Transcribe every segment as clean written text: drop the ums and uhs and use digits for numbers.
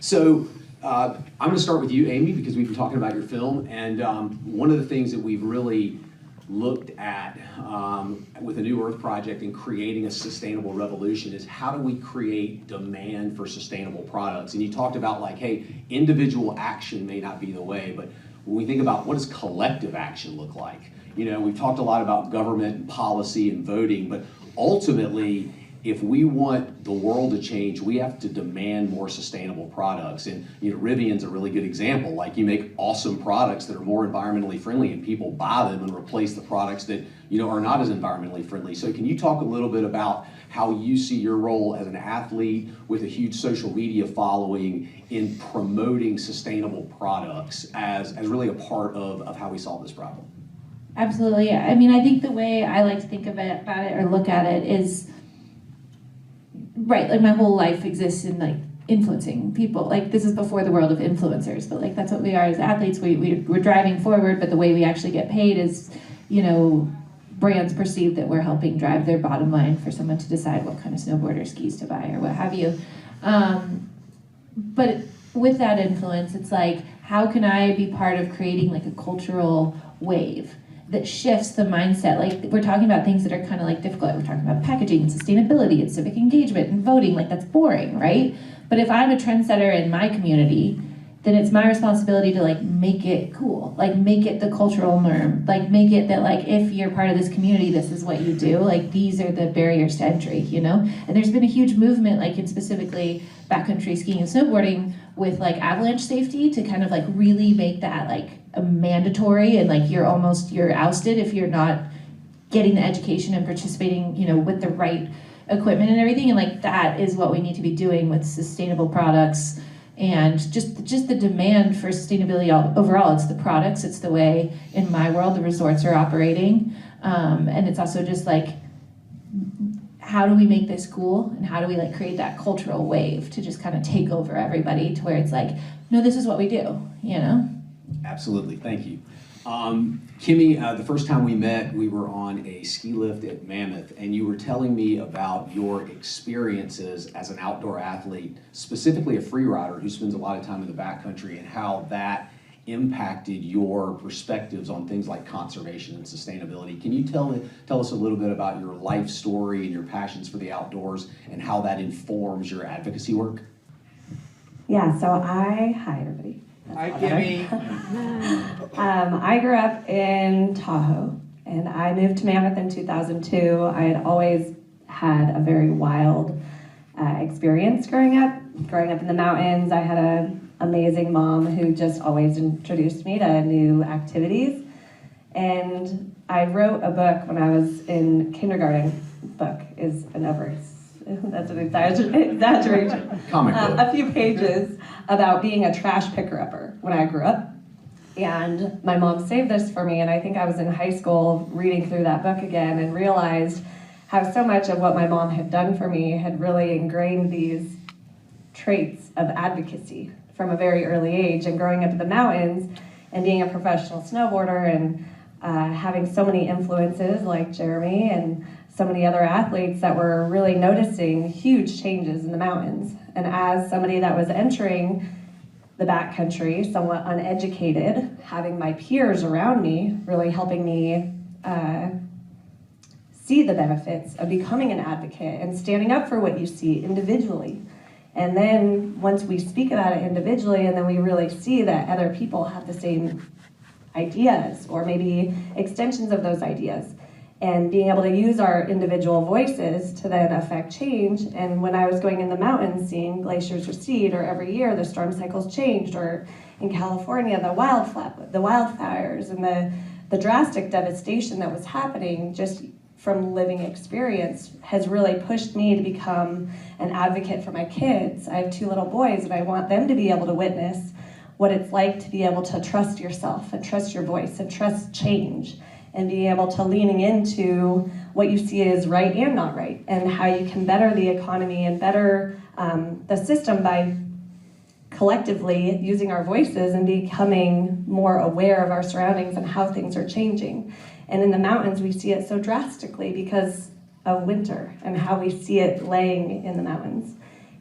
So I'm going to start with you, Amie, because we've been talking about your film, and one of the things that we've really looked at with the New Earth Project and creating a sustainable revolution is how do we create demand for sustainable products? And you talked about like, hey, individual action may not be the way, but when we think about what does collective action look like? You know, we've talked a lot about government and policy and voting, but ultimately, if we want the world to change, we have to demand more sustainable products. And you know, Rivian's a really good example. Like, you make awesome products that are more environmentally friendly, and people buy them and replace the products that, you know, are not as environmentally friendly. So can you talk a little bit about how you see your role as an athlete with a huge social media following in promoting sustainable products as really a part of how we solve this problem? Absolutely. I mean, I think the way I like to think about it or look at it is, right, like my whole life exists in like influencing people. Like, this is before the world of influencers, but like that's what we are as athletes. We're driving forward, but the way we actually get paid is, you know, brands perceive that we're helping drive their bottom line for someone to decide what kind of snowboarder skis to buy or what have you. But with that influence, it's like, how can I be part of creating like a cultural wave that shifts the mindset? Like, we're talking about things that are kind of like difficult. We're talking about packaging and sustainability and civic engagement and voting. Like, that's boring, right? But if I'm a trendsetter in my community, then it's my responsibility to like make it cool, like make it the cultural norm, like make it that like if you're part of this community, this is what you do. Like, these are the barriers to entry, you know? And there's been a huge movement, like in specifically backcountry skiing and snowboarding, with like avalanche safety to kind of like really make that like a mandatory, and like you're ousted if you're not getting the education and participating, you know, with the right equipment and everything. And like, that is what we need to be doing with sustainable products. And just the demand for sustainability overall. It's the products, it's the way, in my world, the resorts are operating. And it's also just like, how do we make this cool? And how do we like create that cultural wave to just kind of take over everybody, to where it's like, no, this is what we do, you know? Absolutely, thank you. Kimmy, the first time we met, we were on a ski lift at Mammoth, and you were telling me about your experiences as an outdoor athlete, specifically a free rider who spends a lot of time in the backcountry, and how that impacted your perspectives on things like conservation and sustainability. Can you tell us a little bit about your life story and your passions for the outdoors and how that informs your advocacy work? Yeah, so hi everybody. Hi, Kimmy. I grew up in Tahoe, and I moved to Mammoth in 2002. I had always had a very wild experience growing up in the mountains. I had an amazing mom who just always introduced me to new activities. And I wrote a book when I was in kindergarten. Book is an that's an exaggeration. Comic book. A few pages about being a trash picker-upper when I grew up. And my mom saved this for me, and I think I was in high school reading through that book again and realized how so much of what my mom had done for me had really ingrained these traits of advocacy from a very early age. And growing up in the mountains and being a professional snowboarder and having so many influences like Jeremy and so many other athletes that were really noticing huge changes in the mountains. And as somebody that was entering the backcountry, somewhat uneducated, having my peers around me really helping me see the benefits of becoming an advocate and standing up for what you see individually. And then once we speak about it individually, and then we really see that other people have the same ideas or maybe extensions of those ideas, and being able to use our individual voices to then affect change. And when I was going in the mountains, seeing glaciers recede, or every year the storm cycles changed, or in California, the wildfires and the drastic devastation that was happening just from living experience has really pushed me to become an advocate for my kids. I have 2 little boys, and I want them to be able to witness what it's like to be able to trust yourself and trust your voice and trust change, and being able to leaning into what you see is right and not right, and how you can better the economy and better the system by collectively using our voices and becoming more aware of our surroundings and how things are changing. And in the mountains, we see it so drastically because of winter and how we see it laying in the mountains.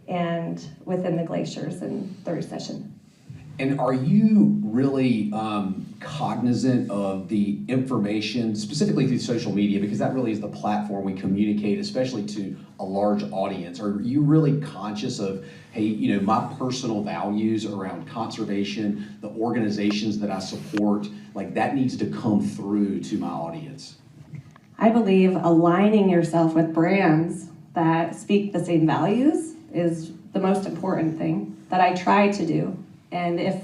and within the glaciers in the recession. And are you really cognizant of the information, specifically through social media, because that really is the platform we communicate, especially to a large audience? Are you really conscious of, hey, you know, my personal values around conservation, the organizations that I support, like that needs to come through to my audience? I believe aligning yourself with brands that speak the same values is the most important thing that I try to do. And if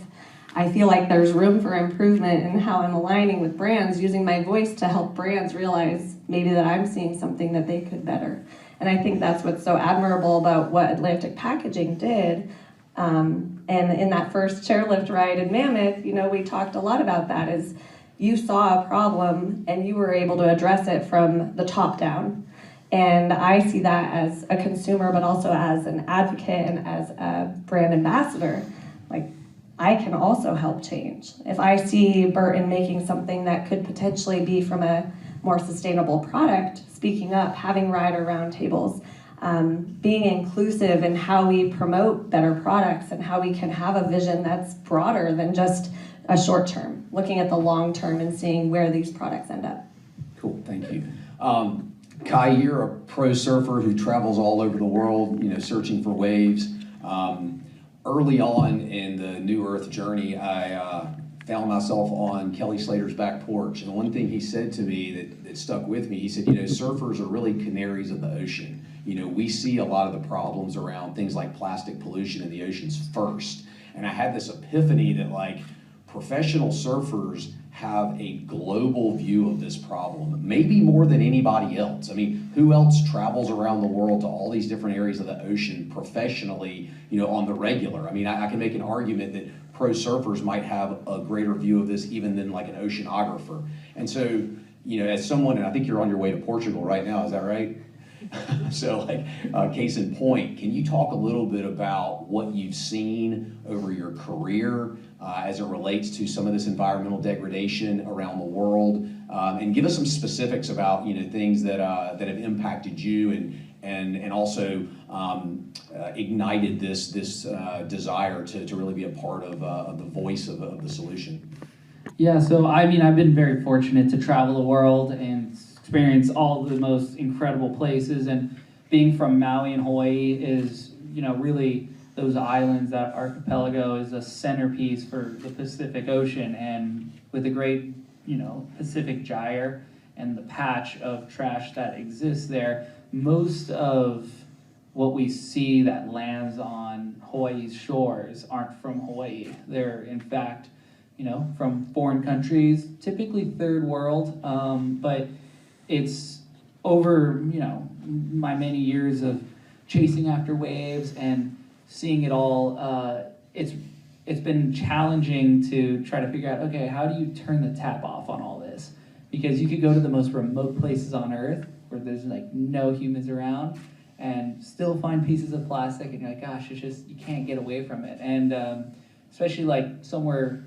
I feel like there's room for improvement in how I'm aligning with brands, using my voice to help brands realize maybe that I'm seeing something that they could better. And I think that's what's so admirable about what Atlantic Packaging did. And in that first chairlift ride in Mammoth, you know, we talked a lot about that, is you saw a problem and you were able to address it from the top down. And I see that as a consumer, but also as an advocate and as a brand ambassador. Like, I can also help change. If I see Burton making something that could potentially be from a more sustainable product, speaking up, having rider roundtables, being inclusive in how we promote better products and how we can have a vision that's broader than just a short term, looking at the long term and seeing where these products end up. Cool, thank you. Kai, you're a pro surfer who travels all over the world, you know, searching for waves. Early on in the New Earth journey, I found myself on Kelly Slater's back porch, and one thing he said to me that stuck with me, he said, you know, surfers are really canaries of the ocean. You know, we see a lot of the problems around things like plastic pollution in the oceans first. And I had this epiphany that, like, professional surfers have a global view of this problem, maybe more than anybody else. I mean, who else travels around the world to all these different areas of the ocean professionally, you know, on the regular? I mean, I can make an argument that pro surfers might have a greater view of this even than like an oceanographer. And so, you know, as someone, and I think you're on your way to Portugal right now, is that right? So, like, case in point, can you talk a little bit about what you've seen over your career as it relates to some of this environmental degradation around the world, and give us some specifics about, you know, things that that have impacted you and also ignited this desire to really be a part of the voice of the solution. Yeah, so I mean, I've been very fortunate to travel the world and experience all the most incredible places, and being from Maui and Hawaii is, you know, really those islands, that archipelago is a centerpiece for the Pacific Ocean, and with the great, you know, Pacific Gyre and the patch of trash that exists there, most of what we see that lands on Hawaii's shores aren't from Hawaii. They're, in fact, you know, from foreign countries, typically third world, but it's over, you know, my many years of chasing after waves and seeing it all, it's been challenging to try to figure out, okay, how do you turn the tap off on all this? Because you could go to the most remote places on Earth where there's like no humans around and still find pieces of plastic, and you're like, gosh, it's just, you can't get away from it. And especially like somewhere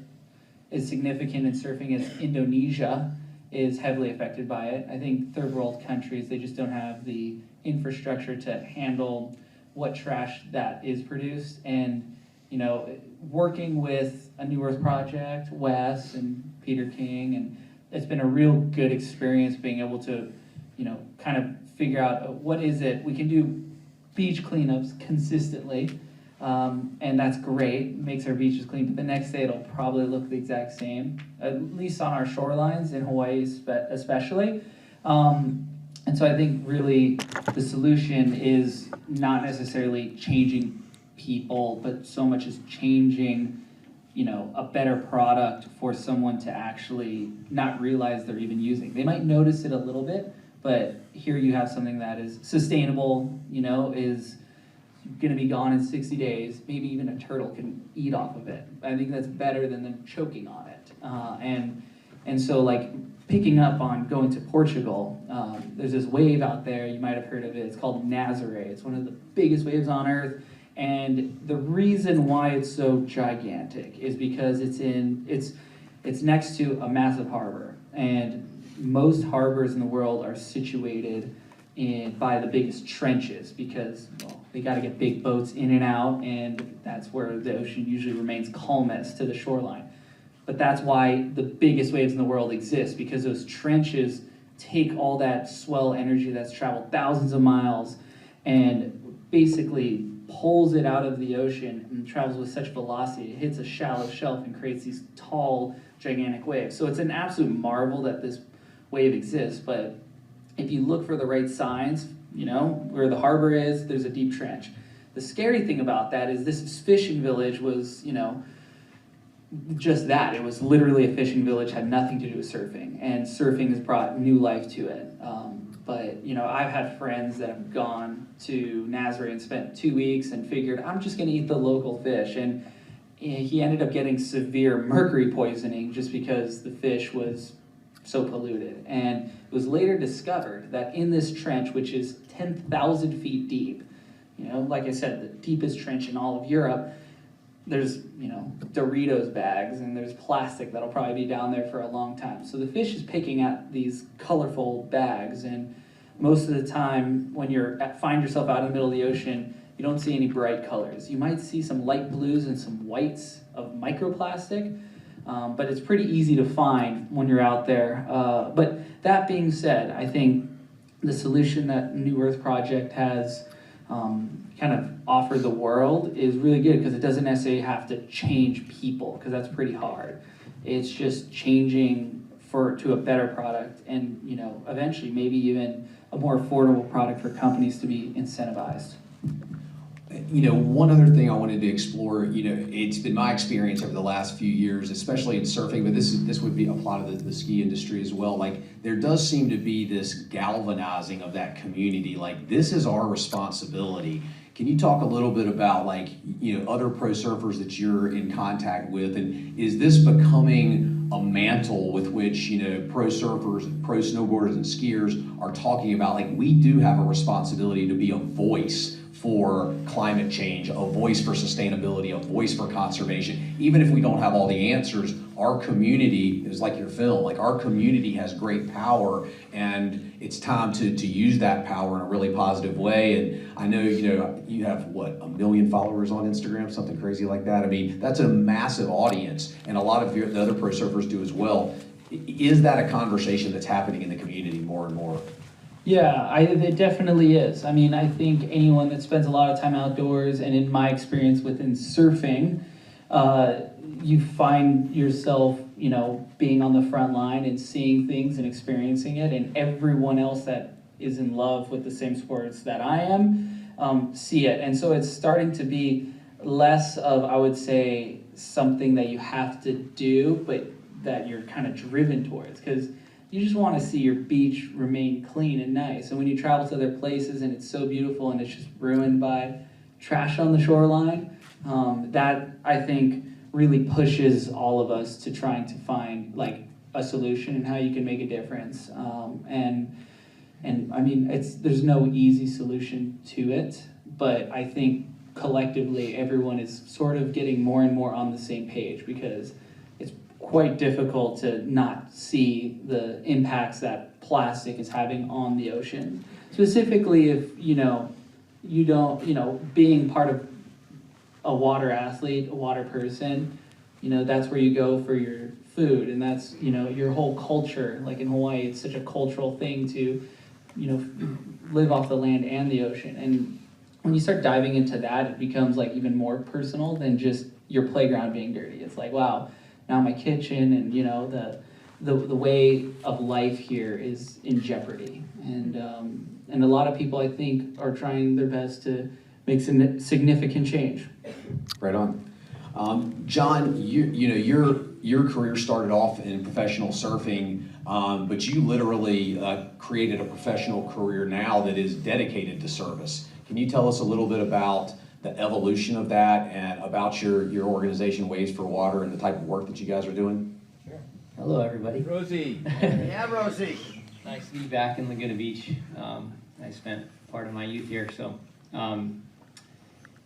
as significant in surfing as Indonesia is heavily affected by it. I think third world countries, they just don't have the infrastructure to handle what trash that is produced. And, you know, working with a New Earth project, Wes and Peter King, and it's been a real good experience being able to, you know, kind of figure out what is it. We can do beach cleanups consistently, and that's great, makes our beaches clean, but the next day it'll probably look the exact same, at least on our shorelines in Hawaii especially. And so I think really the solution is not necessarily changing people, but so much as changing, you know, a better product for someone to actually not realize they're even using. They might notice it a little bit, but here you have something that is sustainable, you know, is gonna be gone in 60 days. Maybe even a turtle can eat off of it. I think that's better than them choking on it. And so, like, picking up on going to Portugal, there's this wave out there, you might have heard of it, it's called Nazare. It's one of the biggest waves on Earth, and the reason why it's so gigantic is because it's next to a massive harbor, and most harbors in the world are situated by the biggest trenches because, well, they got to get big boats in and out, and that's where the ocean usually remains calmest to the shoreline. But that's why the biggest waves in the world exist, because those trenches take all that swell energy that's traveled thousands of miles and basically pulls it out of the ocean and travels with such velocity. It hits a shallow shelf and creates these tall, gigantic waves. So it's an absolute marvel that this wave exists, but if you look for the right signs, you know, where the harbor is, there's a deep trench. The scary thing about that is this fishing village was, you know, just that. It was literally a fishing village, had nothing to do with surfing, and surfing has brought new life to it. But, you know, I've had friends that have gone to Nazaré and spent 2 weeks and figured, I'm just going to eat the local fish. And he ended up getting severe mercury poisoning just because the fish was so polluted. And it was later discovered that in this trench, which is 10,000 feet deep, you know, like I said, the deepest trench in all of Europe, there's, you know, Doritos bags and there's plastic that'll probably be down there for a long time. So the fish is picking at these colorful bags, and most of the time when find yourself out in the middle of the ocean, you don't see any bright colors. You might see some light blues and some whites of microplastic, but it's pretty easy to find when you're out there. But that being said, I think the solution that New Earth Project has kind of offered the world is really good, because it doesn't necessarily have to change people, because that's pretty hard. It's just changing to a better product, and, you know, eventually maybe even a more affordable product for companies to be incentivized. You know, one other thing I wanted to explore, you know, it's been my experience over the last few years, especially in surfing, but this would be applied to the ski industry as well. Like, there does seem to be this galvanizing of that community. Like, this is our responsibility. Can you talk a little bit about, like, you know, other pro surfers that you're in contact with, and is this becoming a mantle with which, you know, pro surfers, pro snowboarders, and skiers are talking about, like, we do have a responsibility to be a voice for climate change, a voice for sustainability, a voice for conservation. Even if we don't have all the answers, our community is like your film, like, our community has great power, and it's time to use that power in a really positive way. And I know, you know, you have, what, 1 million followers on Instagram, something crazy like that. I mean, that's a massive audience, and a lot of the other pro surfers do as well. Is that a conversation that's happening in the community more and more? Yeah, it definitely is. I mean, I think anyone that spends a lot of time outdoors, and in my experience within surfing, you find yourself, you know, being on the front line and seeing things and experiencing it, and everyone else that is in love with the same sports that I am see it. And so it's starting to be less of, I would say, something that you have to do, but that you're kind of driven towards, because you just want to see your beach remain clean and nice. And when you travel to other places and it's so beautiful and it's just ruined by trash on the shoreline, that, I think, really pushes all of us to trying to find, like, a solution and how you can make a difference. And I mean, there's no easy solution to it, but I think collectively everyone is sort of getting more and more on the same page, because it's quite difficult to not see the impacts that plastic is having on the ocean. Specifically, if, you know, you don't, you know, being part of a water athlete, a water person, you know, that's where you go for your food, and that's, you know, your whole culture. Like in Hawaii, it's such a cultural thing to, you know, live off the land and the ocean. And when you start diving into that, it becomes, like, even more personal than just your playground being dirty. It's like, wow, now my kitchen and, you know, the way of life here is in jeopardy. And a lot of people, I think, are trying their best to make significant change. Right on. Jon, you know, your career started off in professional surfing, but you literally created a professional career now that is dedicated to service. Can you tell us a little bit about the evolution of that and about your organization, Waves for Water, and the type of work that you guys are doing? Sure. Hello, everybody. Rosie. Yeah, Rosie. Nice to be back in Laguna Beach. I spent part of my youth here, so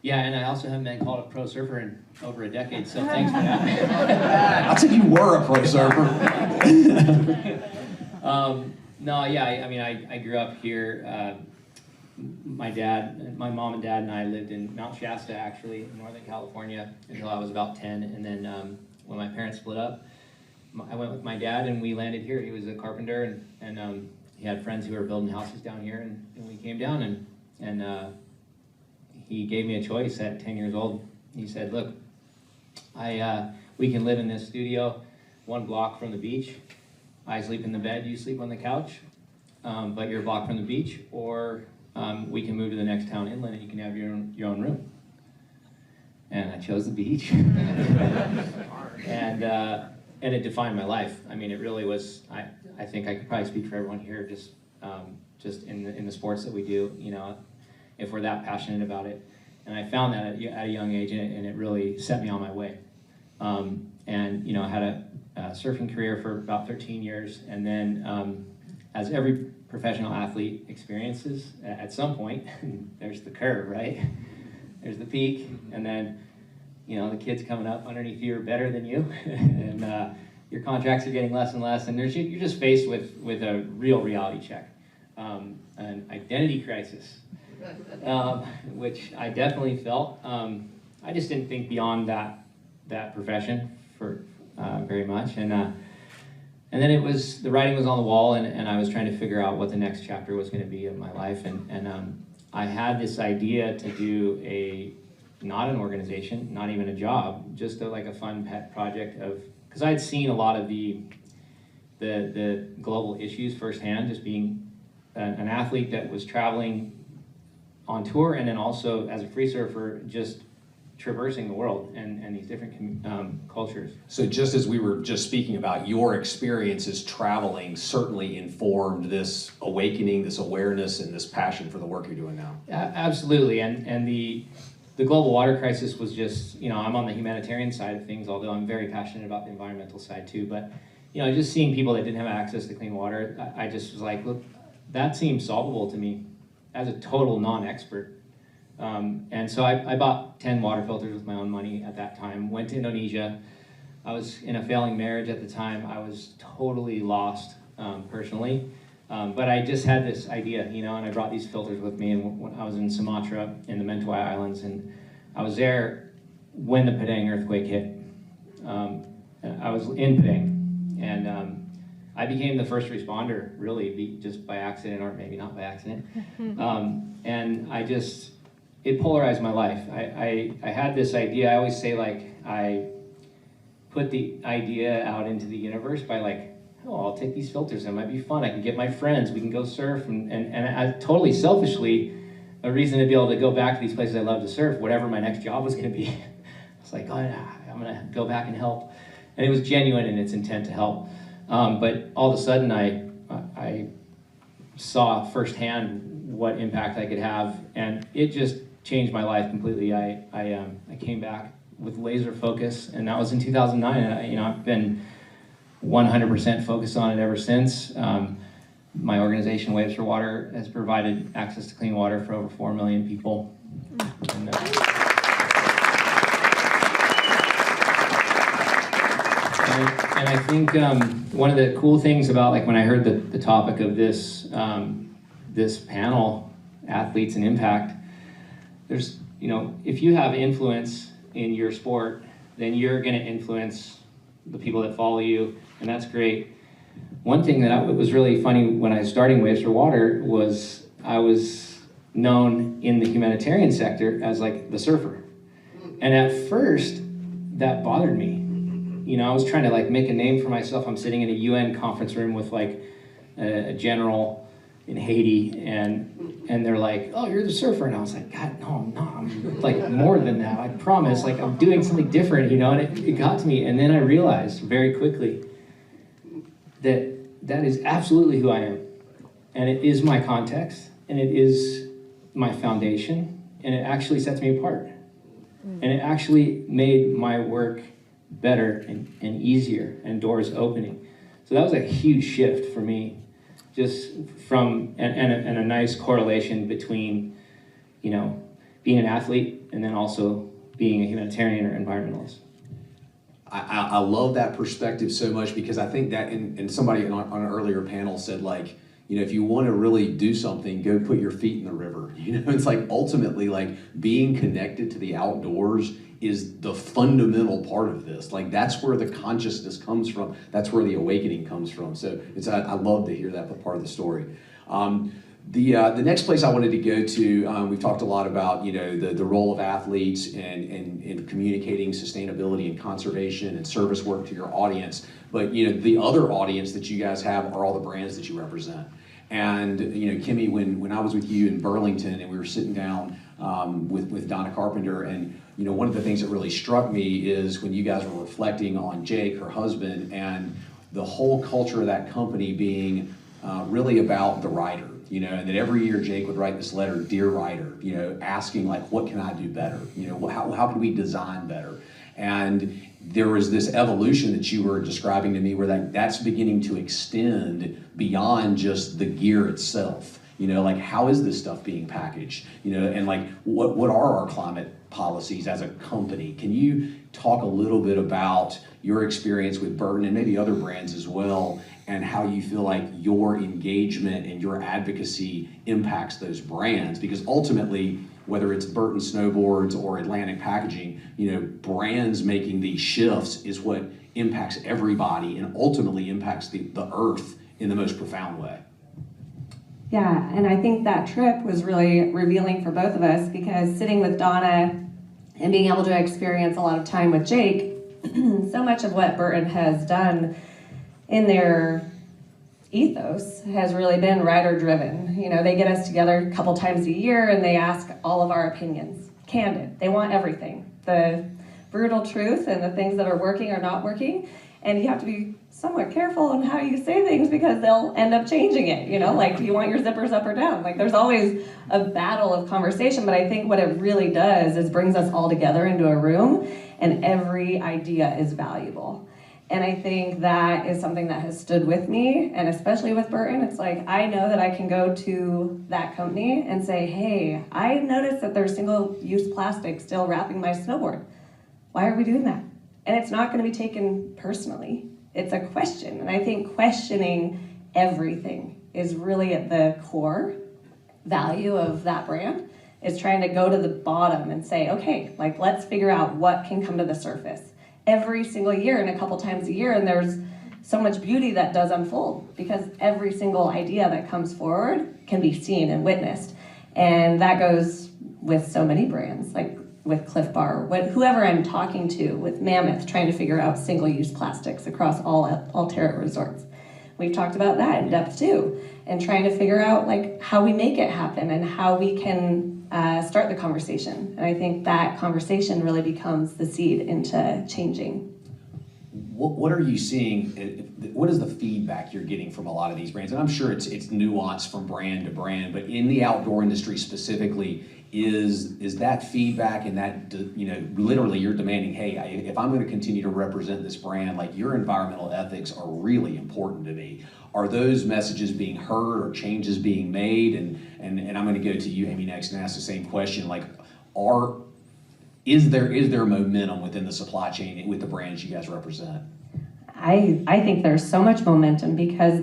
yeah, and I also haven't been called a pro surfer in over a decade, so thanks for that. I said you were a pro surfer. No, yeah, I mean, I grew up here. My mom and dad and I lived in Mount Shasta, actually, in Northern California, until I was about 10. And then when my parents split up, I went with my dad and we landed here. He was a carpenter and he had friends who were building houses down here. And we came down and he gave me a choice at 10 years old. He said, look, we can live in this studio 1 block from the beach. I sleep in the bed, you sleep on the couch, but you're a block from the beach, or we can move to the next town inland and you can have your own room. And I chose the beach. and it defined my life. I mean, it really was, I think I could probably speak for everyone here, just in the sports that we do, you know, if we're that passionate about it. And I found that at a young age, and it really set me on my way. And, you know, I had a surfing career for about 13 years, and then as every professional athlete experiences, at some point, there's the curve, right? There's the peak, and then, you know, the kids coming up underneath you are better than you, and your contracts are getting less and less, and you're just faced with a real reality check, an identity crisis, which I definitely felt. I just didn't think beyond that profession for very much, and then the writing was on the wall, and I was trying to figure out what the next chapter was going to be of my life, and I had this idea to do not an organization, not even a job, just like a fun pet project because I had seen a lot of the global issues firsthand, just being an athlete that was traveling on tour, and then also as a free surfer, just traversing the world and these different cultures. So just as we were just speaking about, your experiences traveling certainly informed this awakening, this awareness, and this passion for the work you're doing now. Absolutely, and the global water crisis was just, you know, I'm on the humanitarian side of things, although I'm very passionate about the environmental side too, but, you know, just seeing people that didn't have access to clean water, I just was like, look, that seems solvable to me as a total non-expert. And so I bought 10 water filters with my own money at that time, went to Indonesia. I was in a failing marriage at the time. I was totally lost personally, but I just had this idea, you know, and I brought these filters with me, and when I was in Sumatra in the Mentawai Islands, and I was there when the Padang earthquake hit. I was in Padang, and I became the first responder, really, just by accident, or maybe not by accident. And it polarized my life. I had this idea. I always say, like, I put the idea out into the universe by, like, oh, I'll take these filters, it might be fun, I can get my friends, we can go surf, and I totally selfishly, a reason to be able to go back to these places I love to surf, whatever my next job was gonna be. It's like, oh, I'm gonna go back and help. And it was genuine in its intent to help. But all of a sudden, I saw firsthand what impact I could have, and it just changed my life completely. I came back with laser focus, and that was in 2009. And I've been 100% focused on it ever since. My organization, Waves for Water, has provided access to clean water for over 4 million people. And I think one of the cool things about, like, when I heard the topic of this this panel, athletes and impact, there's, you know, if you have influence in your sport, then you're going to influence the people that follow you, and that's great. One thing that was really funny when I was starting Waves for Water was I was known in the humanitarian sector as, like, the surfer. And at first, that bothered me. You know, I was trying to, like, make a name for myself. I'm sitting in a UN conference room with, like, a general in Haiti, and they're like, oh, you're the surfer. And I was like, God, no, I'm not. I'm, like, more than that, I promise. Like, I'm doing something different, you know? And it got to me. And then I realized very quickly that is absolutely who I am. And it is my context, and it is my foundation, and it actually sets me apart. And it actually made my work better and easier, and doors opening. So that was a huge shift for me, just from, and a nice correlation between, you know, being an athlete and then also being a humanitarian or environmentalist. I love that perspective so much, because I think that, and somebody on an earlier panel said, like, you know, if you want to really do something, go put your feet in the river. You know, it's like ultimately like being connected to the outdoors is the fundamental part of this. Like that's where the consciousness comes from. That's where the awakening comes from. So I love to hear that part of the story. The next place I wanted to go to, we've talked a lot about, you know, the role of athletes and communicating sustainability and conservation and service work to your audience. But, you know, the other audience that you guys have are all the brands that you represent. And, you know, Kimmy, when I was with you in Burlington and we were sitting down with Donna Carpenter, and, you know, one of the things that really struck me is when you guys were reflecting on Jake, her husband, and the whole culture of that company being really about the rider. You know, and that every year Jake would write this letter, "Dear Writer," you know, asking like, what can I do better? You know, how can we design better? And there was this evolution that you were describing to me where that's beginning to extend beyond just the gear itself. You know, like how is this stuff being packaged? You know, and like what are our climate policies as a company? Can you talk a little bit about your experience with Burton and maybe other brands as well, and how you feel like your engagement and your advocacy impacts those brands? Because ultimately, whether it's Burton Snowboards or Atlantic Packaging, you know, brands making these shifts is what impacts everybody and ultimately impacts the earth in the most profound way. Yeah, and I think that trip was really revealing for both of us, because sitting with Donna and being able to experience a lot of time with Jake, so much of what Burton has done in their ethos has really been rider driven. You know, they get us together a couple times a year and they ask all of our opinions, candid. They want everything, the brutal truth and the things that are working or not working. And you have to be somewhat careful on how you say things because they'll end up changing it. You know, like, do you want your zippers up or down? Like, there's always a battle of conversation, but I think what it really does is brings us all together into a room and every idea is valuable. And I think that is something that has stood with me, and especially with Burton, it's like, I know that I can go to that company and say, hey, I noticed that there's single-use plastic still wrapping my snowboard. Why are we doing that? And it's not going to be taken personally. It's a question. And I think questioning everything is really at the core value of that brand, is trying to go to the bottom and say, okay, like, let's figure out what can come to the surface every single year and a couple times a year. And there's so much beauty that does unfold because every single idea that comes forward can be seen and witnessed. And that goes with so many brands, like with Cliff Bar, whoever I'm talking to, with Mammoth, trying to figure out single-use plastics across all Alterra resorts. We've talked about that in depth too, and trying to figure out like how we make it happen and how we can start the conversation. And I think that conversation really becomes the seed into changing. What are you seeing? What is the feedback you're getting from a lot of these brands? And I'm sure it's nuanced from brand to brand, but in the outdoor industry specifically, is that feedback and that, you know, literally you're demanding, hey, if I'm going to continue to represent this brand, like your environmental ethics are really important to me. Are those messages being heard or changes being made? And I'm going to go to you, Amie, next and ask the same question. Like, is there momentum within the supply chain with the brands you guys represent? I think there's so much momentum because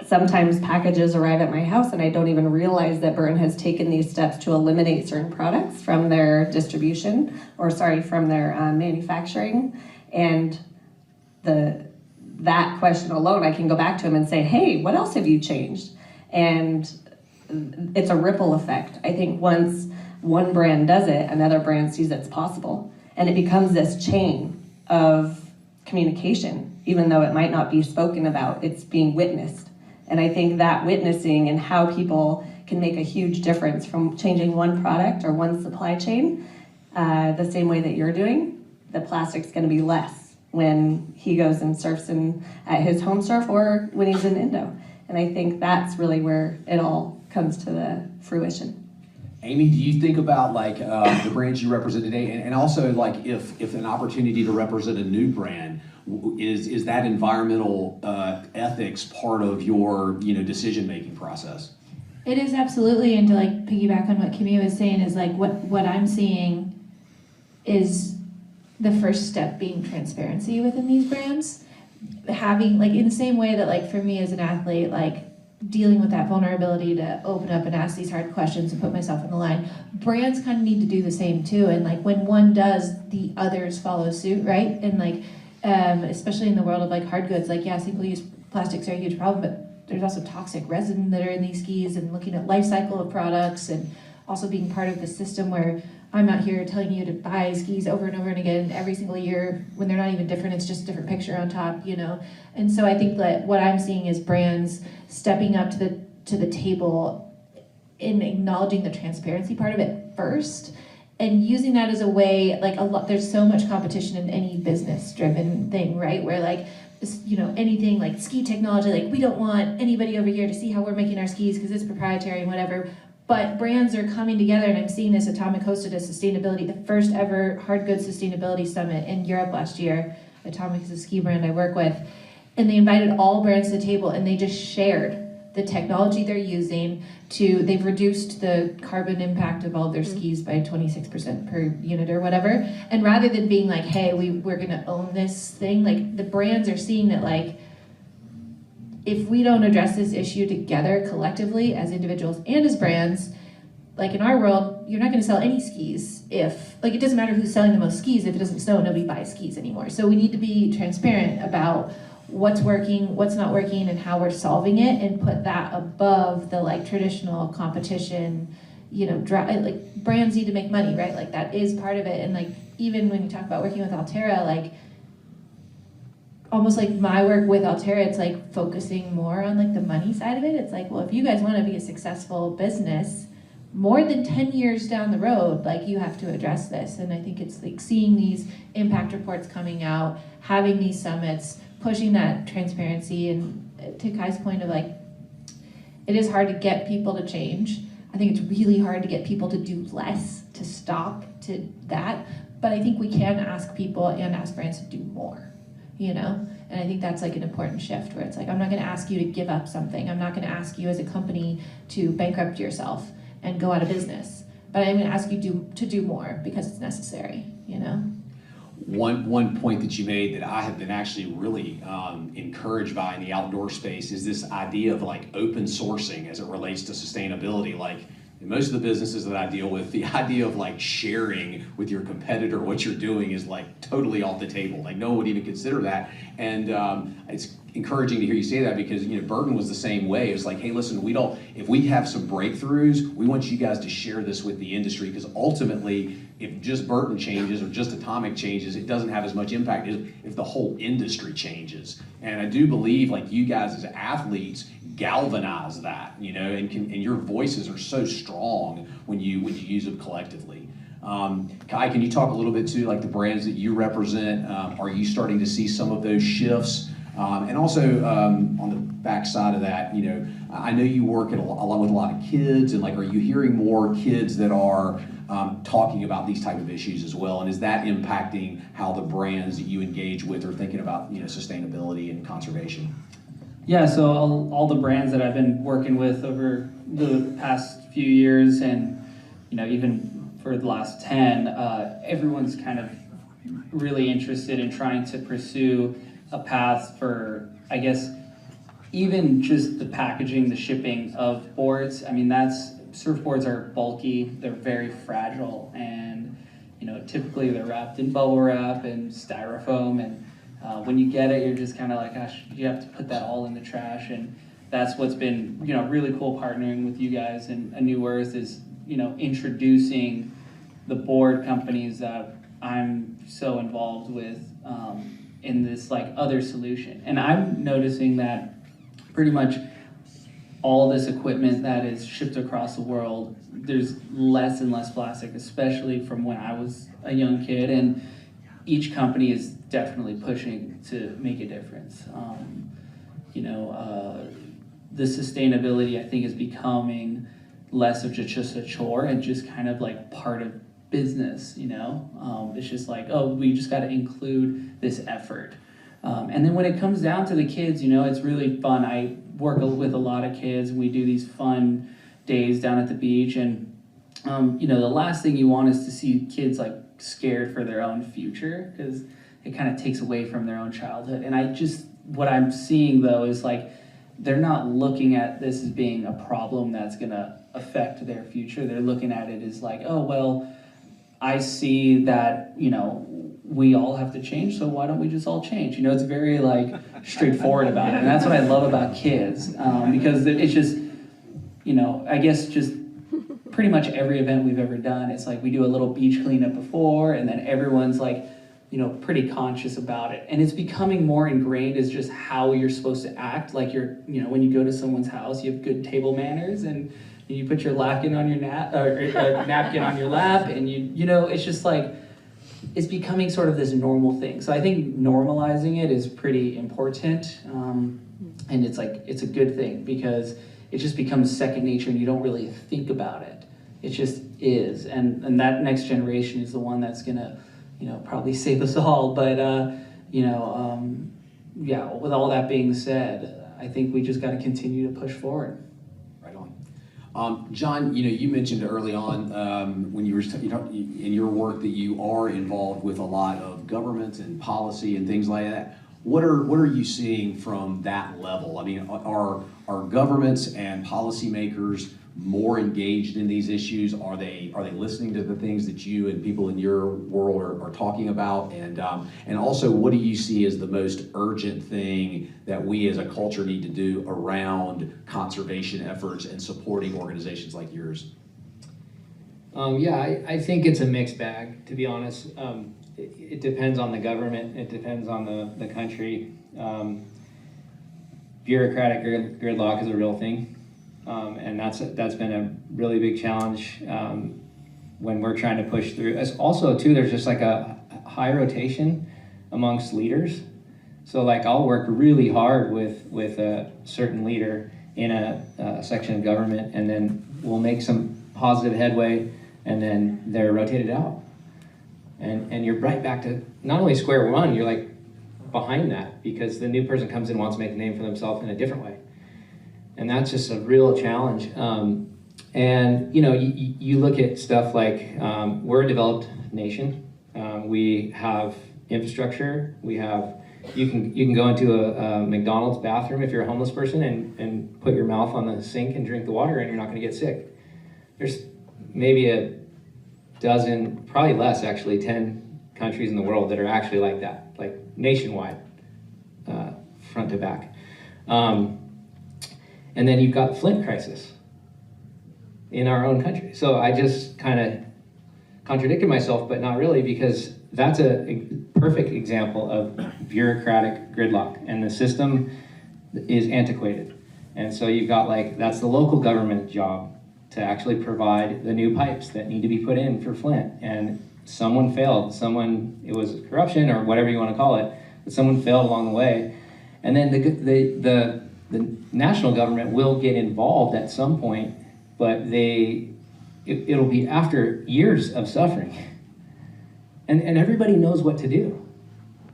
sometimes packages arrive at my house and I don't even realize that Burton has taken these steps to eliminate certain products from their distribution, from their manufacturing. And that question alone, I can go back to them and say, hey, what else have you changed? And it's a ripple effect. I think once one brand does it, another brand sees it's possible. And it becomes this chain of communication, even though it might not be spoken about, it's being witnessed. And I think that witnessing and how people can make a huge difference from changing one product or one supply chain, the same way that you're doing, the plastic's gonna be less when he goes and surfs at his home surf or when he's in Indo. And I think that's really where it all comes to the fruition. Amie, do you think about like the brands you represent today, and also like if an opportunity to represent a new brand, is that environmental ethics part of your decision-making process? It is absolutely, and to like piggyback on what Kimmy was saying is like what I'm seeing is the first step being transparency within these brands, having, like, in the same way that, like, for me as an athlete, like, dealing with that vulnerability to open up and ask these hard questions and put myself on the line, brands kind of need to do the same too. And like when one does, the others follow suit, right? And like especially in the world of like hard goods, like yeah, single-use plastics are a huge problem, but there's also toxic resin that are in these skis, and looking at life cycle of products, and also being part of the system where I'm out here telling you to buy skis over and over and again every single year when they're not even different, it's just a different picture on top, you know? And so I think that what I'm seeing is brands stepping up to the table in acknowledging the transparency part of it first, and using that as a way, like there's so much competition in any business driven thing, right? Where like, you know, anything like ski technology, like we don't want anybody over here to see how we're making our skis because it's proprietary and whatever. But brands are coming together, and I'm seeing this. Atomic hosted a sustainability, the first ever hard goods sustainability summit in Europe last year. Atomic is a ski brand I work with. And they invited all brands to the table, and they just shared the technology they're using they've reduced the carbon impact of all their skis by 26% per unit or whatever. And rather than being like, hey, we're gonna own this thing, like the brands are seeing that like, if we don't address this issue together collectively as individuals and as brands, like in our world, you're not gonna sell any skis if, like it doesn't matter who's selling the most skis, if it doesn't snow, nobody buys skis anymore. So we need to be transparent about what's working, what's not working, and how we're solving it, and put that above the like traditional competition, you know, like brands need to make money, right? Like that is part of it. And like, even when you talk about working with Alterra, like almost like my work with Alterra, it's like focusing more on like the money side of it. It's like, well, if you guys want to be a successful business, more than 10 years down the road, like you have to address this. And I think it's like seeing these impact reports coming out, having these summits, pushing that transparency, and to Kai's point of like, it is hard to get people to change. I think it's really hard to get people to do less, to stop to that. But I think we can ask people and ask brands to do more, you know? And I think that's like an important shift where it's like, I'm not gonna ask you to give up something. I'm not gonna ask you as a company to bankrupt yourself and go out of business. But I'm gonna ask you to do more because it's necessary, you know? One point that you made that I have been actually really encouraged by in the outdoor space is this idea of like open sourcing as it relates to sustainability. Like in most of the businesses that I deal with, the idea of like sharing with your competitor what you're doing is like totally off the table. Like no one would even consider that. And it's encouraging to hear you say that, because you know Burton was the same way. It was like, hey, listen, if we have some breakthroughs, we want you guys to share this with the industry, because ultimately, if just Burton changes or just Atomic changes, it doesn't have as much impact as if the whole industry changes. And I do believe like you guys as athletes galvanize that, you know, and your voices are so strong when you use them collectively. Kai, can you talk a little bit to like the brands that you represent? Are you starting to see some of those shifts? And also on the back side of that, you know, I know you work with a lot of kids, and like, are you hearing more kids that are talking about these type of issues as well? And is that impacting how the brands that you engage with are thinking about, you know, sustainability and conservation? Yeah, so all the brands that I've been working with over the past few years, and you know, even for the last 10, everyone's kind of really interested in trying to pursue a path for, I guess, even just the packaging, the shipping of boards. I mean, surfboards are bulky, they're very fragile, and you know, typically they're wrapped in bubble wrap and styrofoam, and when you get it, you're just kind of like, gosh, you have to put that all in the trash. And that's what's been, you know, really cool partnering with you guys and A New Earth is, you know, introducing the board companies that I'm so involved with in this like other solution. And I'm noticing that pretty much all this equipment that is shipped across the world, there's less and less plastic, especially from when I was a young kid. And each company is definitely pushing to make a difference. The sustainability, I think, is becoming less of just a chore and just kind of like part of business, you know? It's just like, oh, we just got to include this effort. And then when it comes down to the kids, you know, it's really fun. I work with a lot of kids, and we do these fun days down at the beach. And, you know, the last thing you want is to see kids like scared for their own future, because it kind of takes away from their own childhood. And what I'm seeing though is like, they're not looking at this as being a problem that's gonna affect their future. They're looking at it as like, oh, well, I see that, we all have to change, so why don't we just all change? It's very like straightforward about it. And that's what I love about kids, because it's just, I guess just pretty much every event we've ever done, it's like we do a little beach cleanup before, and then everyone's like, pretty conscious about it. And it's becoming more ingrained as just how you're supposed to act. Like when you go to someone's house, you have good table manners, and you put your napkin on your napkin on your lap, and it's just like, it's becoming sort of this normal thing. So I think normalizing it is pretty important, and it's a good thing because it just becomes second nature, and you don't really think about it. It just is, and that next generation is the one that's gonna, probably save us all. But yeah. With all that being said, I think we just got to continue to push forward. Right on. Jon, you mentioned early on when you were in your work that you are involved with a lot of government and policy and things like that. What are you seeing from that level? I mean, are governments and policymakers more engaged in these issues? Are they listening to the things that you and people in your world are talking about? And also, what do you see as the most urgent thing that we as a culture need to do around conservation efforts and supporting organizations like yours? I think it's a mixed bag, to be honest. It depends on the government. It depends on the country. Bureaucratic gridlock is a real thing. And that's been a really big challenge when we're trying to push through. As also, too, there's just like a high rotation amongst leaders. So like I'll work really hard with a certain leader in a section of government, and then we'll make some positive headway, and then they're rotated out. And you're right back to not only square one, you're like behind that because the new person comes in and wants to make a name for themselves in a different way. And that's just a real challenge. And you look at stuff like we're a developed nation. We have infrastructure. You can go into a McDonald's bathroom if you're a homeless person and put your mouth on the sink and drink the water, and you're not going to get sick. There's maybe a dozen, probably less actually, 10 countries in the world that are actually like that, like nationwide, front to back. And then you've got Flint crisis in our own country. So I just kind of contradicted myself, but not really, because that's a perfect example of bureaucratic gridlock, and the system is antiquated. And so you've got that's the local government job to actually provide the new pipes that need to be put in for Flint. And someone failed. It was corruption or whatever you want to call it, but someone failed along the way. And then the national government will get involved at some point, but it'll be after years of suffering. And everybody knows what to do,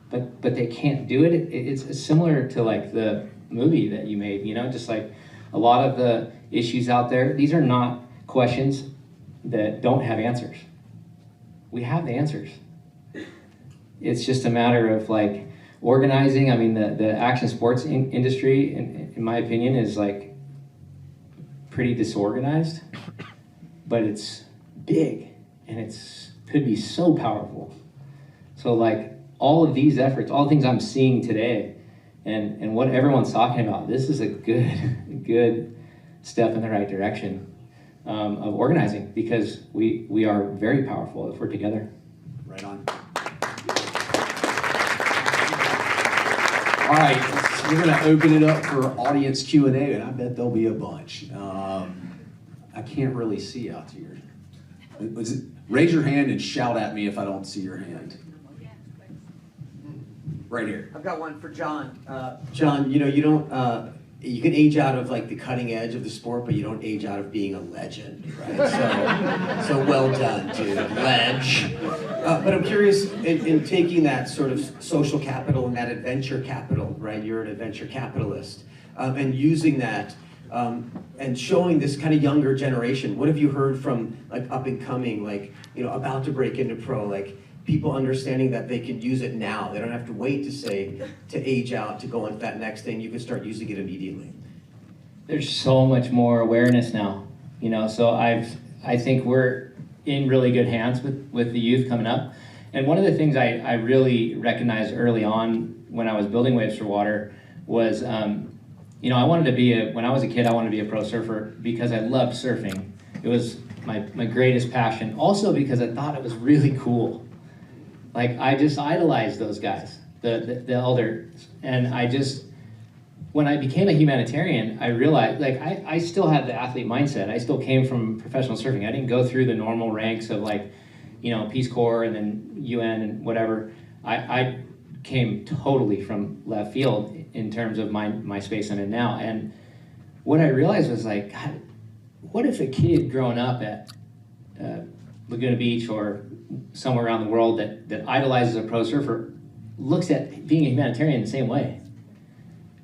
but they can't do it. It's similar to the movie that you made, just like a lot of the issues out there. These are not questions that don't have answers. We have the answers. It's just a matter of organizing. I mean, the action sports industry, in my opinion, is pretty disorganized, but it's big and could be so powerful. So all of these efforts, all the things I'm seeing today, and what everyone's talking about, this is a good step in the right direction of organizing, because we are very powerful if we're together. Right on. All right, we're going to open it up for audience Q&A, and I bet there'll be a bunch. I can't really see out here. Raise your hand and shout at me if I don't see your hand. Right here. I've got one for Jon. Jon, you don't. You can age out of the cutting edge of the sport, but you don't age out of being a legend, right? So well done, dude. Ledge. But I'm curious, in taking that sort of social capital and that adventure capital, right? You're an adventure capitalist, and using that and showing this kind of younger generation. What have you heard from up and coming, about to break into pro, people understanding that they could use it now. They don't have to wait to age out, to go into that next thing. You can start using it immediately. There's so much more awareness now, you know, so I think we're in really good hands with the youth coming up. And one of the things I really recognized early on when I was building Waves for Water was, you know, when I was a kid, I wanted to be a pro surfer because I loved surfing. It was my greatest passion. Also because I thought it was really cool. Like, I just idolized those guys, the elders. And when I became a humanitarian, I realized, like, I still had the athlete mindset. I still came from professional surfing. I didn't go through the normal ranks of, like, you know, Peace Corps and then UN and whatever. I came totally from left field in terms of my space I'm in now. And what I realized was, like, God, what if a kid growing up at Laguna Beach or somewhere around the world that idolizes a pro surfer looks at being a humanitarian the same way?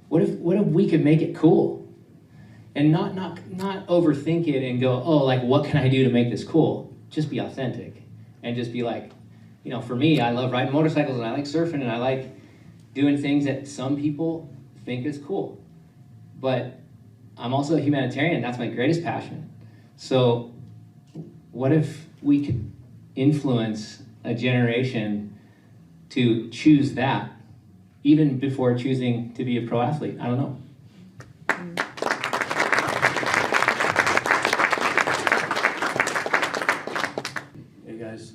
What if we could make it cool and not overthink it and go, oh, like, what can I do to make this cool? Just be authentic and just be like, you know, for me, I love riding motorcycles and I like surfing and I like doing things that some people think is cool. But I'm also a humanitarian. That's my greatest passion. So what if we could influence a generation to choose that even before choosing to be a pro athlete? I don't know. Hey guys,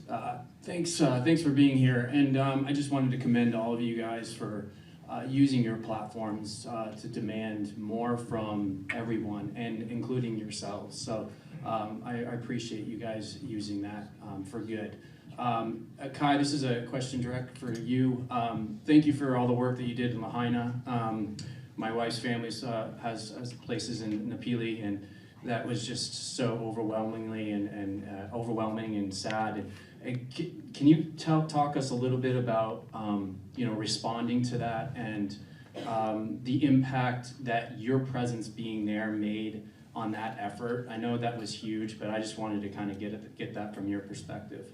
thanks for being here, and I just wanted to commend all of you guys for using your platforms to demand more from everyone, and including yourselves. So I appreciate you guys using that for good. Kai, this is a question direct for you. Thank you for all the work that you did in Lahaina. My wife's family has places in Napili, and that was just so overwhelmingly and overwhelming and sad. Can you talk us a little bit about responding to that and the impact that your presence being there made on that effort? I know that was huge, but I just wanted to kind of get that from your perspective.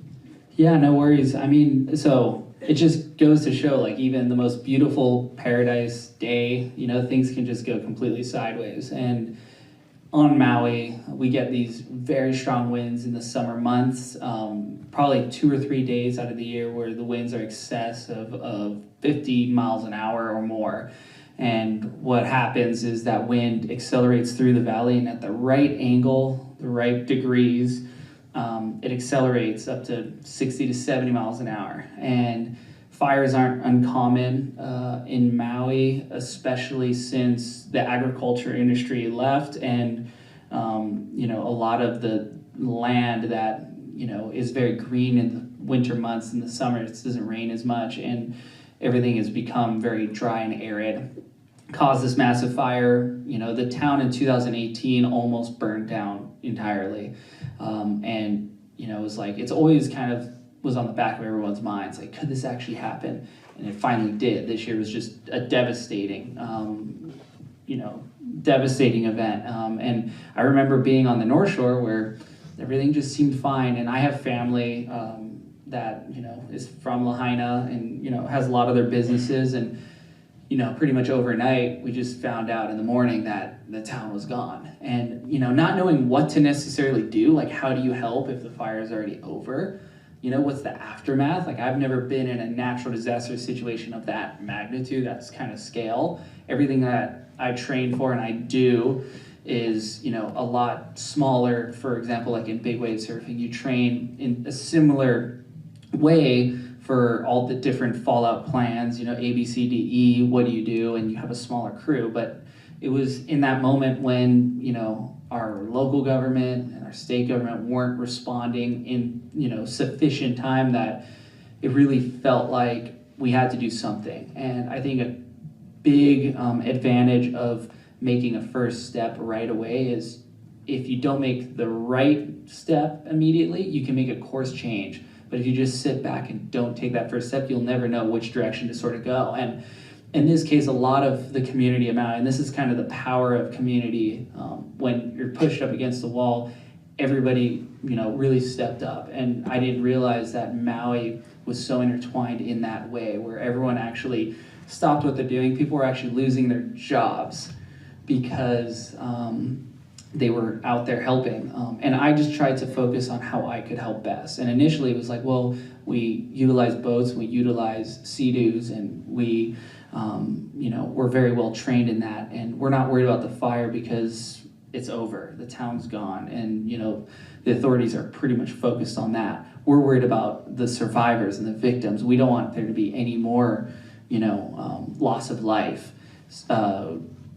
Yeah, no worries. I mean, so it just goes to show, like, even the most beautiful paradise day, you know, things can just go completely sideways. And on Maui, we get these very strong winds in the summer months, probably 2 or 3 days out of the year where the winds are excess of 50 miles an hour or more. And what happens is that wind accelerates through the valley, and at the right angle, the right degrees, it accelerates up to 60 to 70 miles an hour. And fires aren't uncommon in Maui, especially since the agriculture industry left, and a lot of the land that is very green in the winter months. In the summer, it doesn't rain as much, and everything has become very dry and arid. Caused this massive fire. The town in 2018 almost burned down entirely, and it was like, it's always kind of was on the back of everyone's minds, like, could this actually happen? And it finally did. This year was just a devastating event. And I remember being on the North Shore where everything just seemed fine. And I have family that is from Lahaina and has a lot of their businesses, and pretty much overnight we just found out in the morning that the town was gone. And not knowing what to necessarily do, like, how do you help if the fire is already over? What's the aftermath? Like, I've never been in a natural disaster situation of that magnitude, that kind of scale. Everything that I train for and I do is, a lot smaller. For example, like in big wave surfing, you train in a similar way for all the different fallout plans, A, B, C, D, E, what do you do? And you have a smaller crew. But it was in that moment when, our local government and our state government weren't responding in, sufficient time that it really felt like we had to do something. And I think a big advantage of making a first step right away is if you don't make the right step immediately, you can make a course change. But if you just sit back and don't take that first step, you'll never know which direction to sort of go. And in this case, a lot of the community of Maui, and this is kind of the power of community, when you're pushed up against the wall, everybody, really stepped up. And I didn't realize that Maui was so intertwined in that way, where everyone actually stopped what they're doing. People were actually losing their jobs because they were out there helping. And I just tried to focus on how I could help best. And initially it was like, well, we utilize boats, we utilize Sea-Doos, and we, we're very well trained in that. And we're not worried about the fire because it's over, the town's gone. And, the authorities are pretty much focused on that. We're worried about the survivors and the victims. We don't want there to be any more, loss of life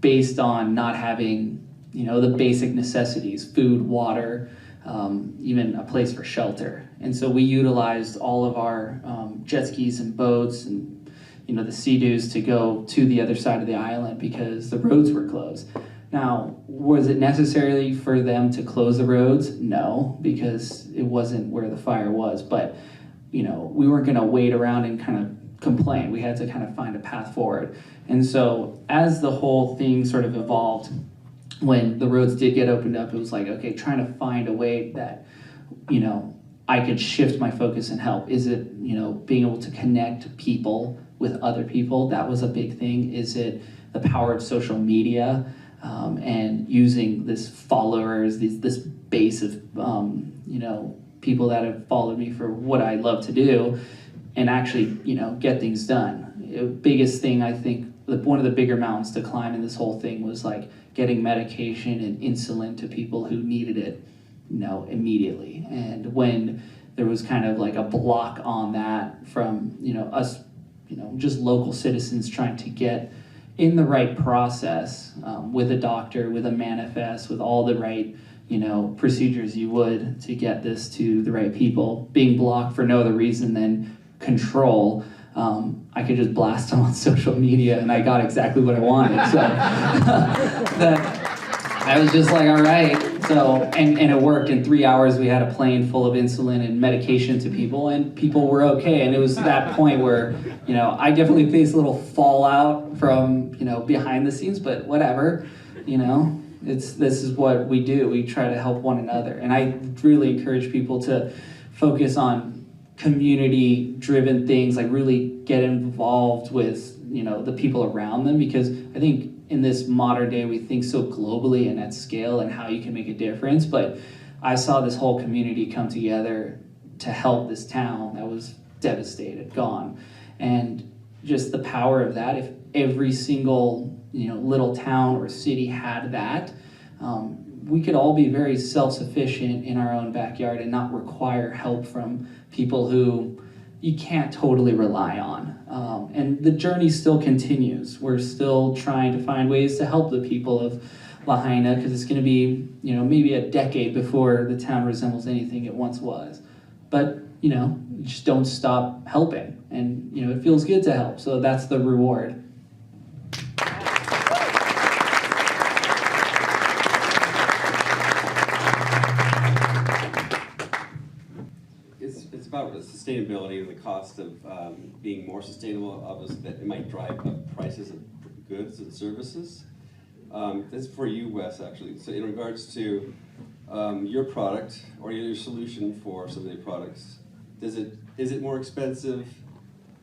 based on not having, the basic necessities, food, water, even a place for shelter. And so we utilized all of our jet skis and boats and, the Sea-Doos to go to the other side of the island because the roads were closed. Now, was it necessary for them to close the roads? No, because it wasn't where the fire was. But, we weren't going to wait around and kind of complain. We had to kind of find a path forward. And so as the whole thing sort of evolved, when the roads did get opened up, it was like, okay, trying to find a way that, I could shift my focus and help. Is it, being able to connect people with other people? That was a big thing. Is it the power of social media? And using this followers, this base of, people that have followed me for what I love to do and actually, get things done. The biggest thing, I think, one of the bigger mountains to climb in this whole thing was like getting medication and insulin to people who needed it, immediately. And when there was kind of like a block on that from, us, just local citizens trying to get in the right process, with a doctor, with a manifest, with all the right, procedures you would to get this to the right people, being blocked for no other reason than control. I could just blast them on social media and I got exactly what I wanted. So I was just like, all right. So, and it worked. In 3 hours, we had a plane full of insulin and medication to people, and people were okay. And it was that point where, I definitely faced a little fallout from, behind the scenes, but whatever, this is what we do. We try to help one another. And I really encourage people to focus on community-driven things, like really get involved with, the people around them, because I think in this modern day, we think so globally and at scale and how you can make a difference. But I saw this whole community come together to help this town that was devastated, gone. And just the power of that, if every single, little town or city had that, we could all be very self-sufficient in our own backyard and not require help from people who you can't totally rely on. And the journey still continues. We're still trying to find ways to help the people of Lahaina, because it's going to be, maybe a decade before the town resembles anything it once was. But, you just don't stop helping. And, it feels good to help. So that's the reward. It's about the sustainability and the cost of being more sustainable. Obviously, that it might drive up prices of goods and services. This is for you, Wes, actually. So in regards to your product or your solution for some of the products, is it more expensive?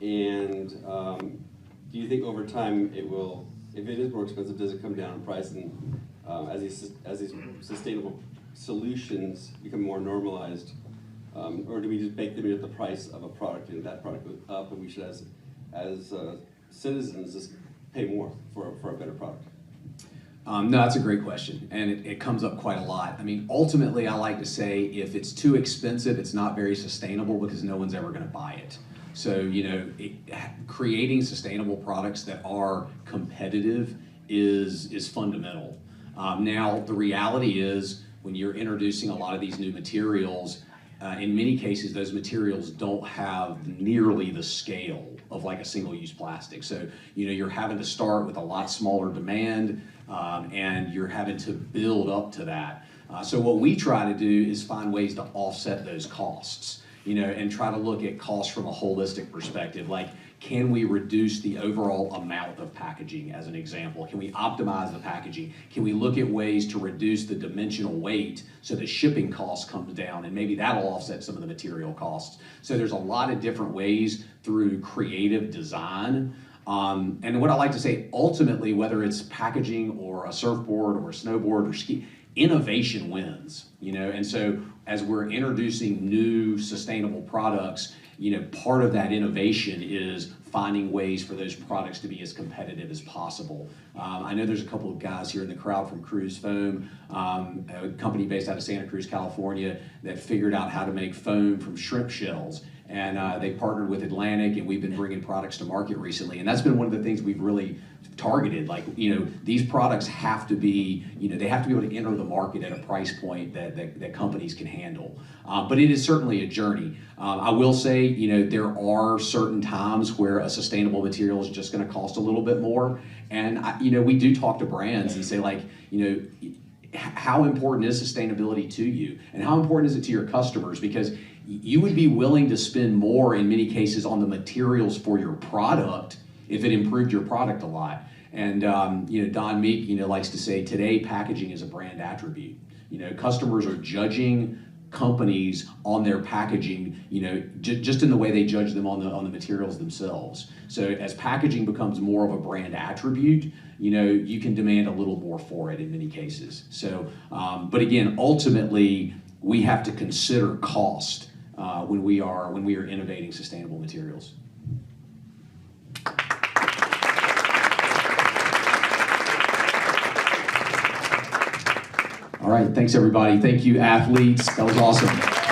And do you think over time it will, if it is more expensive, does it come down in price? And as these sustainable solutions become more normalized, or do we just bake them into the price of a product, and that product goes up, and we should, as citizens, just pay more for a better product? No, that's a great question, and it comes up quite a lot. I mean, ultimately, I like to say if it's too expensive, it's not very sustainable because no one's ever going to buy it. So, creating sustainable products that are competitive is fundamental. Now, the reality is when you're introducing a lot of these new materials, in many cases, those materials don't have nearly the scale of like a single-use plastic. So, you're having to start with a lot smaller demand, and you're having to build up to that. So what we try to do is find ways to offset those costs, and try to look at costs from a holistic perspective. Like, can we reduce the overall amount of packaging, as an example? Can we optimize the packaging? Can we look at ways to reduce the dimensional weight so the shipping cost comes down, and maybe that'll offset some of the material costs? So there's a lot of different ways through creative design. And what I like to say, ultimately, whether it's packaging or a surfboard or a snowboard or ski, innovation wins, and so as we're introducing new sustainable products, part of that innovation is finding ways for those products to be as competitive as possible. I know there's a couple of guys here in the crowd from Cruise Foam, a company based out of Santa Cruz, California, that figured out how to make foam from shrimp shells. And they partnered with Atlantic, and we've been bringing products to market recently. And that's been one of the things we've really targeted. Like, these products have to be, they have to be able to enter the market at a price point that companies can handle. But it is certainly a journey. I will say, there are certain times where a sustainable material is just going to cost a little bit more. And, we do talk to brands and say, like, how important is sustainability to you? And how important is it to your customers? Because you would be willing to spend more in many cases on the materials for your product if it improved your product a lot. And Don Meek likes to say, today packaging is a brand attribute. Customers are judging companies on their packaging, just in the way they judge them on the materials themselves. So as packaging becomes more of a brand attribute, you can demand a little more for it in many cases. So, but again, ultimately, we have to consider cost when we are innovating sustainable materials. All right, thanks everybody. Thank you, athletes. That was awesome.